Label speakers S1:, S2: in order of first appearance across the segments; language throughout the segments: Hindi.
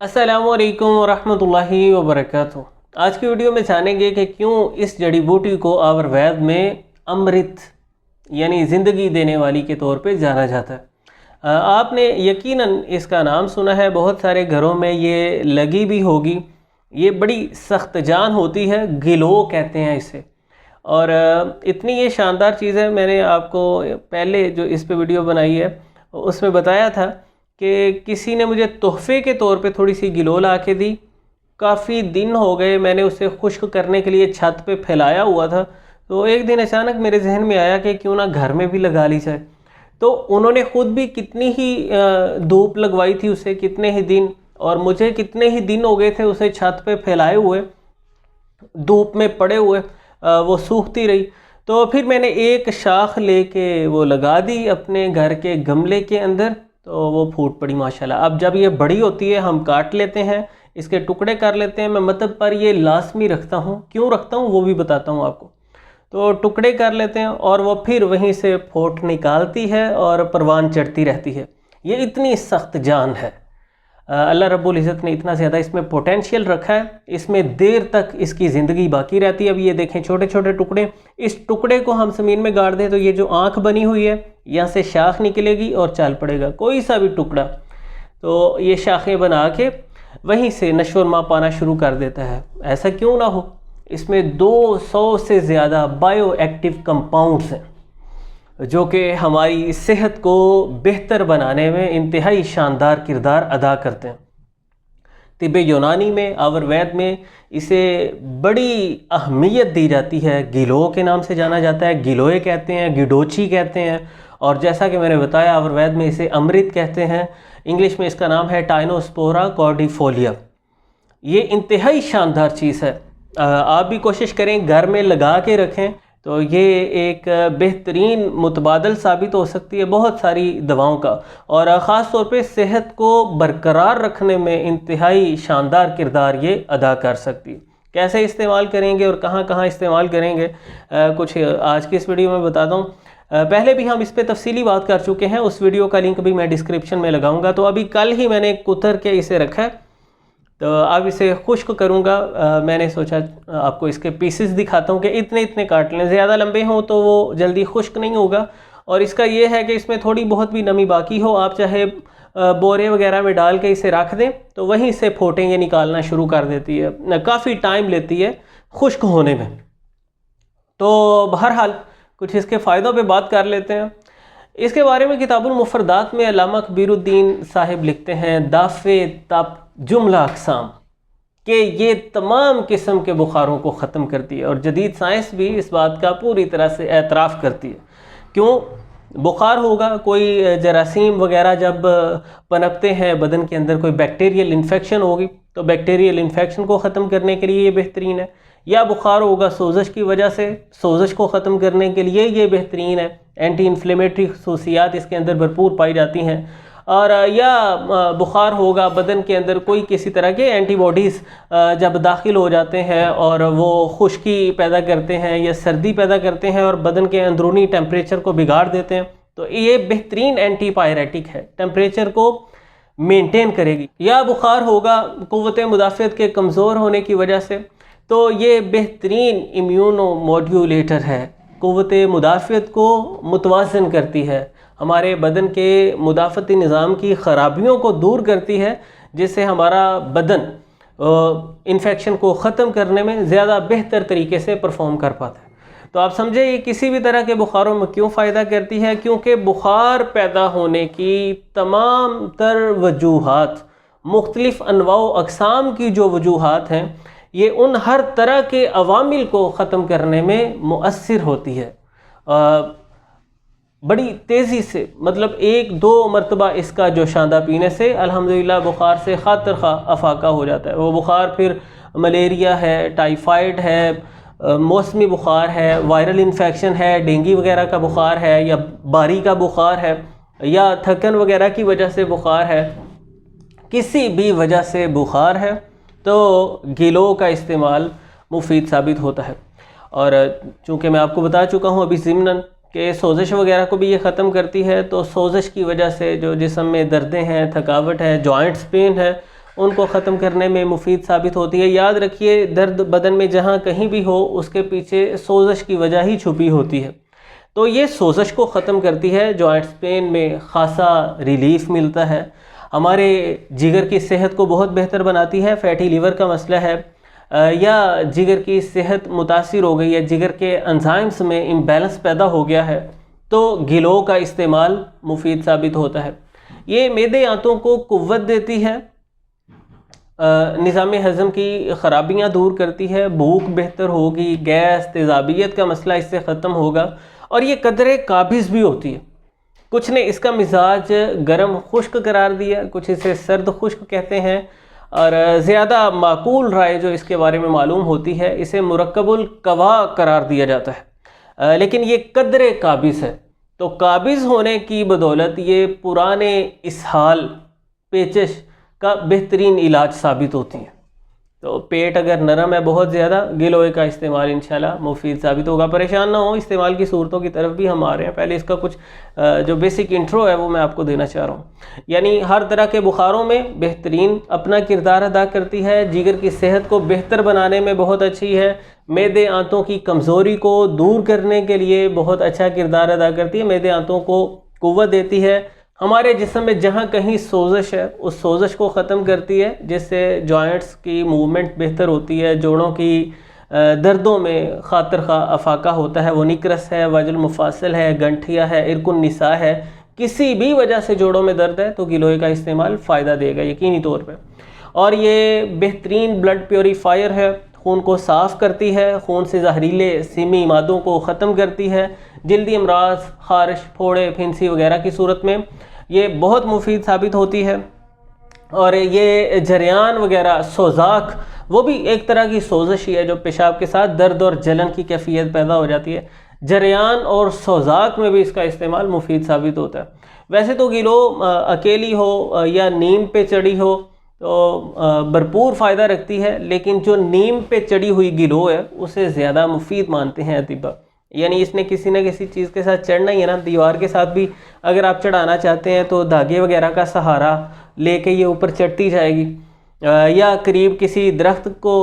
S1: अस्सलामुअलैकुम वरहमतुल्लाहि वबरकातुहू। आज की वीडियो में जानेंगे कि क्यों इस जड़ी बूटी को आयुर्वेद में अमृत यानी ज़िंदगी देने वाली के तौर पे जाना जाता है। आपने यकीनन इसका नाम सुना है, बहुत सारे घरों में ये लगी भी होगी। ये बड़ी सख्त जान होती है, गिलो कहते हैं इसे। और इतनी ये शानदार चीज़ है, मैंने आपको पहले जो इस पे वीडियो बनाई है उसमें बताया था कि किसी ने मुझे तोहफे के तौर पे थोड़ी सी गिलोल आके दी। काफ़ी दिन हो गए मैंने उसे खुश्क करने के लिए छत पे फैलाया हुआ था, तो एक दिन अचानक मेरे जहन में आया कि क्यों ना घर में भी लगा ली जाए। तो उन्होंने ख़ुद भी कितनी ही धूप लगवाई थी उसे, कितने ही दिन, और मुझे कितने ही दिन हो गए थे उसे छत पे फैलाए हुए, धूप में पड़े हुए, वो सूखती रही। तो फिर मैंने एक शाख लेके वो लगा दी अपने घर के गमले के अंदर, तो वो फूट पड़ी माशाल्लाह। अब जब ये बड़ी होती है हम काट लेते हैं, इसके टुकड़े कर लेते हैं। मैं मतलब पर ये लाजमी रखता हूँ, क्यों रखता हूँ वो भी बताता हूँ आपको। तो टुकड़े कर लेते हैं और वो फिर वहीं से फोट निकालती है और परवान चढ़ती रहती है। ये इतनी सख्त जान है। अल्लाह रब्बुल इज़्ज़त ने इतना ज़्यादा इसमें पोटेंशियल रखा है, इसमें देर तक इसकी ज़िंदगी बाकी रहती है। अब ये देखें छोटे छोटे टुकड़े, इस टुकड़े को हम ज़मीन में गाड़ दें तो ये जो आँख बनी हुई है यहाँ से शाख निकलेगी और चल पड़ेगा। कोई सा भी टुकड़ा तो ये शाखें बना के वहीं से नशोरमा पाना शुरू कर देता है। ऐसा क्यों ना हो, इसमें 200 से ज़्यादा बायो एक्टिव कंपाउंड्स हैं जो कि हमारी सेहत को बेहतर बनाने में इंतहाई शानदार किरदार अदा करते हैं। तिब्बे यूनानी में, आयुर्वेद में इसे बड़ी अहमियत दी जाती है। गिलो के नाम से जाना जाता है, गिलोय कहते हैं, गिडोची कहते हैं, और जैसा कि मैंने बताया आयुर्वेद में इसे अमृत कहते हैं। इंग्लिश में इसका नाम है टाइनोस्पोरा कॉर्डिफोलिया। ये इंतहाई शानदार चीज़ है। आप भी कोशिश करें घर में लगा के रखें, तो ये एक बेहतरीन मुतबादल साबित हो सकती है बहुत सारी दवाओं का, और ख़ास तौर पे सेहत को बरकरार रखने में इंतहाई शानदार किरदार ये अदा कर सकती है। कैसे इस्तेमाल करेंगे और कहाँ कहाँ इस्तेमाल करेंगे, कुछ आज की इस वीडियो में बताता हूँ। पहले भी हम इस पर तफसीली बात कर चुके हैं, उस वीडियो का लिंक भी मैं डिस्क्रिप्शन में लगाऊंगा। तो अभी कल ही मैंने कुतर के इसे रखा है, तो अब इसे खुश्क करूँगा। मैंने सोचा आपको इसके पीसेस दिखाता हूँ कि इतने इतने काट लें, ज़्यादा लंबे हों तो वो जल्दी खुश्क नहीं होगा। और इसका ये है कि इसमें थोड़ी बहुत भी नमी बाकी हो, आप चाहे बोरे वगैरह में डाल के इसे रख दें तो वहीं से फोटें ये निकालना शुरू कर देती है। काफ़ी टाइम लेती है खुश्क होने में। तो बहरहाल कुछ इसके फ़ायदों पे बात कर लेते हैं। इसके बारे में किताबुल मुफरदात में अल्लामा कबीरुद्दीन साहिब लिखते हैं, दाफ़े तप जुमला अक़साम, कि ये तमाम किस्म के बुखारों को ख़त्म करती है। और जदीद साइंस भी इस बात का पूरी तरह से एतराफ़ करती है। क्यों? बुखार होगा, कोई जरासीम वगैरह जब पनपते हैं बदन के अंदर, कोई बैक्टीरियल इन्फेक्शन होगी तो बैक्टीरियल इन्फेक्शन को ख़त्म करने के लिए ये बेहतरीन है। या बुखार होगा सोजश की वजह से, सोजश को ख़त्म करने के लिए ये बेहतरीन है। एंटी इन्फ्लेमेटरी खसूसियात इसके अंदर भरपूर पाई जाती हैं। और या बुखार होगा बदन के अंदर, कोई किसी तरह के एंटीबॉडीज़ जब दाखिल हो जाते हैं और वो खुश्की पैदा करते हैं या सर्दी पैदा करते हैं और बदन के अंदरूनी टेम्परेचर को बिगाड़ देते हैं, तो ये बेहतरीन एंटीपायरेटिक है, टेम्परेचर को मेंटेन करेगी। या बुखार होगा क़ुव्वत मुदाफ़ियत के कमज़ोर होने की वजह से, तो ये बेहतरीन इम्यूनो मॉड्यूलेटर है, क़ुव्वत मुदाफ़ियत को मुतवाज़न करती है, हमारे बदन के मुदाफ़ती निज़ाम की ख़राबियों को दूर करती है, जिससे हमारा बदन इन्फेक्शन को ख़त्म करने में ज़्यादा बेहतर तरीके से परफॉर्म कर पाता है। तो आप समझे ये किसी भी तरह के बुखारों में क्यों फ़ायदा करती है, क्योंकि बुखार पैदा होने की तमाम तर वजूहात, मुख्तलिफ़ अनवाओ अक़साम की जो वजूहात हैं, ये उन हर तरह के अवामिल को ख़त्म करने में मुअस्सिर होती है बड़ी तेज़ी से। मतलब 1-2 मरतबा इसका जोशांदा पीने से अल्हम्दुलिल्लाह बुखार से खातिर खा अफाका हो जाता है। वो बुखार फिर मलेरिया है, टाइफाइड है, मौसमी बुखार है, वायरल इन्फेक्शन है, डेंगू वगैरह का बुखार है, या बारी का बुखार है, या थकन वगैरह की वजह से बुखार है, किसी भी वजह से बुखार है तो गिलो का इस्तेमाल मुफीद साबित होता है। और चूँकि मैं आपको बता चुका हूँ अभी ज़िम्नन कि सोजिश वगैरह को भी ये ख़त्म करती है, तो सोजिश की वजह से जो जिस्म में दर्दें हैं, थकावट है, जॉइंट्स पेन है, उनको ख़त्म करने में मुफीद साबित होती है। याद रखिए, दर्द बदन में जहाँ कहीं भी हो उसके पीछे सोज़श की वजह ही छुपी होती है। तो ये सोज़श को ख़त्म करती है, जॉइंट्स पेन में ख़ासा रिलीफ़ मिलता है, हमारे जिगर की सेहत को बहुत बेहतर बनाती है। फैटी लीवर का मसला है या जिगर की सेहत मुतासिर हो गई है, जिगर के एंजाइम्स में इम्बैलेंस पैदा हो गया है, तो गिलों का इस्तेमाल मुफीद साबित होता है। ये मैदे आंतों को कुव्वत देती है, निज़ाम हज़म की ख़राबियाँ दूर करती है, भूख बेहतर होगी, गैस तेज़ाबियत का मसला इससे ख़त्म होगा। और ये कदरे काबिज़ भी होती है। कुछ ने इसका मिजाज गर्म खुश्क करार दिया, कुछ इसे सर्द खुश्क कहते हैं, और ज़्यादा माकूल राय जो इसके बारे में मालूम होती है इसे मुरक्कबुल कवा करार दिया जाता है। लेकिन ये कदरे काबिज़ है, तो काबिज़ होने की बदौलत ये पुराने इसहाल पेचश का बेहतरीन इलाज साबित होती है। तो पेट अगर नरम है बहुत ज़्यादा, गिलोय का इस्तेमाल इंशाल्लाह मुफीद साबित होगा। परेशान ना हो, इस्तेमाल की सूरतों की तरफ भी हम आ रहे हैं। पहले इसका कुछ जो बेसिक इंट्रो है वो मैं आपको देना चाह रहा हूँ। यानी हर तरह के बुखारों में बेहतरीन अपना किरदार अदा करती है, जिगर की सेहत को बेहतर बनाने में बहुत अच्छी है, मैदे आंतों की कमज़ोरी को दूर करने के लिए बहुत अच्छा किरदार अदा करती है, मैदे आंतों को क़ुव्वत देती है, हमारे जिस्म में जहाँ कहीं सोज़श है उस सोज़श को ख़त्म करती है, जिससे जॉइंट्स की मूवमेंट बेहतर होती है, जोड़ों की दर्दों में खातर खा अफाका होता है, वो निकरस है, वजल मुफासल है, गंठिया है, इरकुन निसा है, किसी भी वजह से जोड़ों में दर्द है तो गिलोय का इस्तेमाल फ़ायदा देगा यकीनी तौर पे। और ये बेहतरीन ब्लड प्योरीफायर है, खून को साफ़ करती है, खून से जहरीले सीमी मादों को ख़त्म करती है, जल्दी अमराज, खारिश, फोड़े, फिंसी वगैरह की सूरत में ये बहुत मुफीद साबित होती है। और ये जरियान वगैरह, सोजाक, वो भी एक तरह की सोजश ही है जो पेशाब के साथ दर्द और जलन की कैफियत पैदा हो जाती है। जरियान और सोजाक में भी इसका इस्तेमाल मुफीद साबित होता है। वैसे तो गिलो अकेली हो या नीम पे चढ़ी हो तो भरपूर फ़ायदा रखती है, लेकिन जो नीम पे चढ़ी हुई गिलो है उसे ज़्यादा मुफीद मानते हैं अतिबा। यानी इसने किसी न किसी चीज़ के साथ चढ़ना ही है ना, दीवार के साथ भी अगर आप चढ़ाना चाहते हैं तो धागे वगैरह का सहारा लेके ये ऊपर चढ़ती जाएगी, या करीब किसी दरख्त को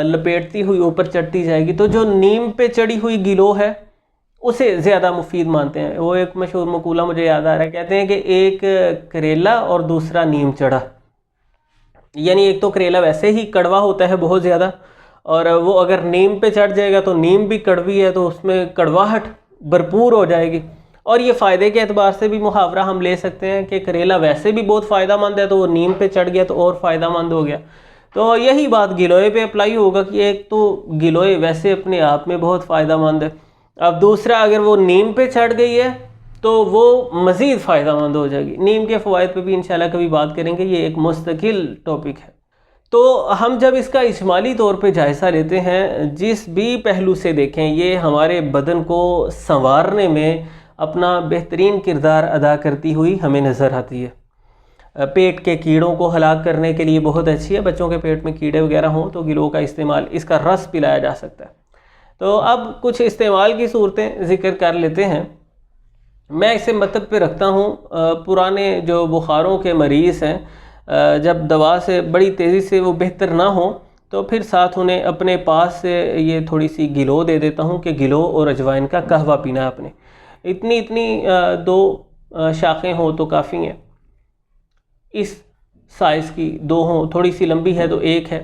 S1: लपेटती हुई ऊपर चढ़ती जाएगी। तो जो नीम पे चढ़ी हुई गिलो है उसे ज़्यादा मुफीद मानते हैं। वो एक मशहूर मकूला मुझे याद आ रहा है, कहते हैं कि एक करेला और दूसरा नीम चढ़ा। यानी एक तो करेला वैसे ही कड़वा होता है बहुत ज़्यादा, और वो अगर नीम पे चढ़ जाएगा तो नीम भी कड़वी है तो उसमें कड़वाहट भरपूर हो जाएगी। और ये फ़ायदे के एतबार से भी मुहावरा हम ले सकते हैं कि करेला वैसे भी बहुत फ़ायदा मंद है तो वो नीम पे चढ़ गया तो और फ़ायदा मंद हो गया। तो यही बात गिलोय पे अप्लाई होगा कि एक तो गिलोय वैसे अपने आप में बहुत फ़ायदा मंद है, अब दूसरा अगर वो नीम पे चढ़ गई है तो वो मज़ीद फ़ायदा मंद हो जाएगी। नीम के फ़वाइद पे भी इंशाल्लाह कभी बात करेंगे, ये एक मुस्तकिल टॉपिक है। तो हम जब इसका इजमाली तौर पे जायज़ा लेते हैं, जिस भी पहलू से देखें, ये हमारे बदन को संवारने में अपना बेहतरीन किरदार अदा करती हुई हमें नज़र आती है। पेट के कीड़ों को हलाक करने के लिए बहुत अच्छी है। बच्चों के पेट में कीड़े वगैरह हों तो गिलों का इस्तेमाल, इसका रस पिलाया जा सकता है। तो अब कुछ इस्तेमाल की सूरतें ज़िक्र कर लेते हैं। मैं इसे मतलब पे रखता हूँ पुराने जो बुखारों के मरीज़ हैं, जब दवा से बड़ी तेज़ी से वो बेहतर ना हो तो फिर साथ उन्हें अपने पास से ये थोड़ी सी गिलो दे देता हूँ कि गिलो और अजवाइन का कहवा पीना है आपने। इतनी दो शाखें हों तो काफ़ी हैं, इस साइज़ की दो हों, थोड़ी सी लंबी है तो एक है,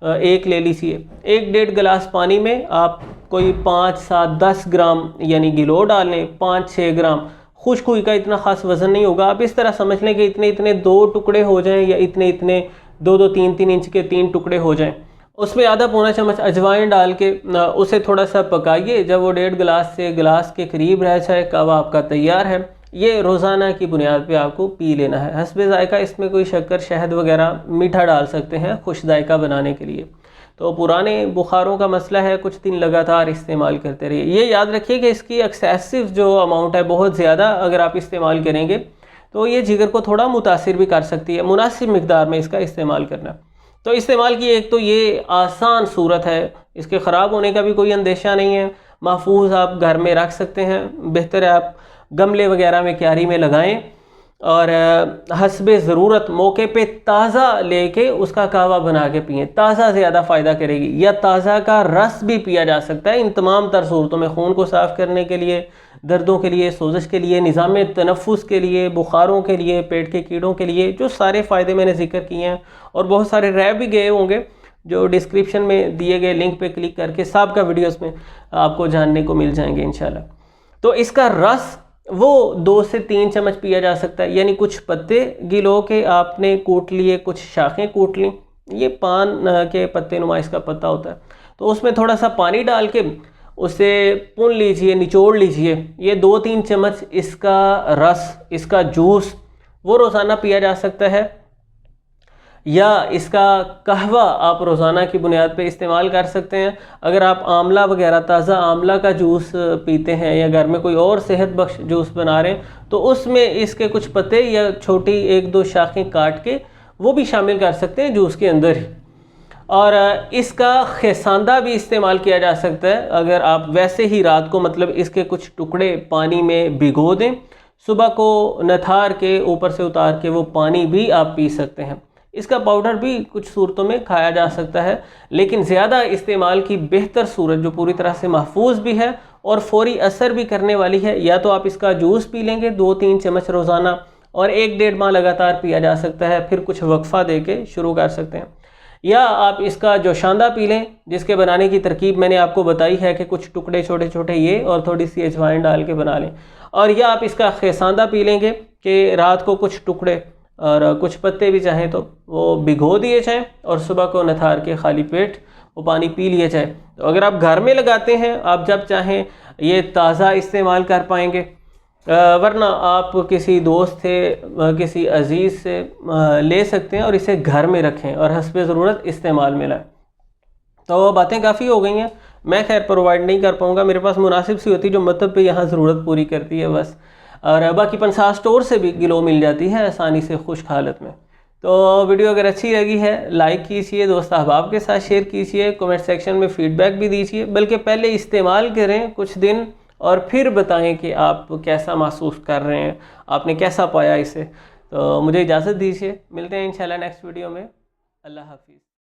S1: एक ले लीजिए। 1-1.5 गिलास पानी में आप कोई 5, 7, 10 ग्राम यानी गिलो डाल लें, 5-6 ग्राम। खुश्क हुई का इतना ख़ास वज़न नहीं होगा, आप इस तरह समझ लें कि इतने इतने 2 टुकड़े हो जाएं या इतने इतने 2-2, 3-3 इंच के 3 टुकड़े हो जाएं। उसमें आधा पौना चम्मच अजवाइन डाल के उसे थोड़ा सा पकाइए। जब वो 1.5 गिलास से गिलास के करीब रह जाए, कहवा आपका तैयार है। ये रोज़ाना की बुनियाद पे आपको पी लेना है। हस्बे ज़ायका इसमें कोई शक्कर, शहद वगैरह मीठा डाल सकते हैं खुश जायका बनाने के लिए। तो पुराने बुखारों का मसला है, कुछ दिन लगातार इस्तेमाल करते रहिए। ये याद रखिए कि इसकी एक्सेसिव जो अमाउंट है, बहुत ज़्यादा अगर आप इस्तेमाल करेंगे तो ये जिगर को थोड़ा मुतासिर भी कर सकती है। मुनासिब मिकदार में इसका इस्तेमाल करना। तो इस्तेमाल की एक तो ये आसान सूरत है, इसके ख़राब होने का भी कोई अंदेशा नहीं है, महफूज आप घर में रख सकते हैं। बेहतर है आप गमले वगैरह में, क्यारी में लगाएं और हस्बे ज़रूरत मौके पे ताज़ा लेके उसका कहवा बना के पिएँ। ताज़ा ज़्यादा फ़ायदा करेगी, या ताज़ा का रस भी पिया जा सकता है इन तमाम तर सूरतों में, खून को साफ़ करने के लिए, दर्दों के लिए, सोजिश के लिए, निज़ाम तनफ़ुस के लिए, बुखारों के लिए, पेट के कीड़ों के लिए, जो सारे फ़ायदे मैंने ज़िक्र किए हैं। और बहुत सारे रह भी गए होंगे जो डिस्क्रिप्शन में दिए गए लिंक पे क्लिक करके सबका वीडियोस में आपको जानने को मिल जाएंगे इंशाल्लाह। तो इसका रस वो 2 से 3 चम्मच पिया जा सकता है, यानी कुछ पत्ते गिलो के आपने कूट लिए, कुछ शाखें कूट ली, ये पान के पत्ते नुमा इसका पत्ता होता है, तो उसमें थोड़ा सा पानी डाल के उसे पुन लीजिए, निचोड़ लीजिए। ये 2-3 चम्मच इसका रस, इसका जूस वो रोज़ाना पिया जा सकता है, या इसका कहवा आप रोज़ाना की बुनियाद पे इस्तेमाल कर सकते हैं। अगर आप आंवला वगैरह, ताज़ा आंवला का जूस पीते हैं या घर में कोई और सेहत बख्श जूस बना रहे हैं, तो उसमें इसके कुछ पत्ते या छोटी 1-2 शाखें काट के वो भी शामिल कर सकते हैं जूस के अंदर ही। और इसका खिसांदा भी इस्तेमाल किया जा सकता है। अगर आप वैसे ही रात को मतलब इसके कुछ टुकड़े पानी में भिगो दें, सुबह को नथार के ऊपर से उतार के वो पानी भी आप पी सकते हैं। इसका पाउडर भी कुछ सूरतों में खाया जा सकता है, लेकिन ज़्यादा इस्तेमाल की बेहतर सूरत जो पूरी तरह से महफूज भी है और फौरी असर भी करने वाली है, या तो आप इसका जूस पी लेंगे 2-3 चम्मच रोज़ाना, और 1-1.5 माह लगातार पिया जा सकता है, फिर कुछ वक्फ़ा दे के शुरू कर सकते हैं। या आप इसका जोशांदा पी लें, जिसके बनाने की तरकीब मैंने आपको बताई है कि कुछ टुकड़े छोटे छोटे ये और थोड़ी सी अजवाइन डाल के बना लें। और या आप इसका खिसांदा पी लेंगे कि रात को कुछ टुकड़े और कुछ पत्ते भी चाहें तो वो भिगो दिए जाएँ और सुबह को नथार के खाली पेट वो पानी पी लिए जाए। तो अगर आप घर में लगाते हैं, आप जब चाहें ये ताज़ा इस्तेमाल कर पाएंगे, वरना आप किसी दोस्त से, किसी अजीज़ से ले सकते हैं और इसे घर में रखें और हस्बे ज़रूरत इस्तेमाल में लाएं। तो बातें काफ़ी हो गई हैं, मैं खैर प्रोवाइड नहीं कर पाऊँगा, मेरे पास मुनासिब सी होती जो मतलब पे यहाँ ज़रूरत पूरी करती है बस। और बाकी पंसार स्टोर से भी गिलो मिल जाती है आसानी से खुश्क हालत में। तो वीडियो अगर अच्छी लगी है लाइक कीजिए, दोस्त अहबाब के साथ शेयर कीजिए, कमेंट सेक्शन में फ़ीडबैक भी दीजिए, बल्कि पहले इस्तेमाल करें कुछ दिन और फिर बताएं कि आप कैसा महसूस कर रहे हैं, आपने कैसा पाया इसे। तो मुझे इजाज़त दीजिए, मिलते हैं इंशाल्लाह नेक्स्ट वीडियो में। अल्लाह हाफिज़।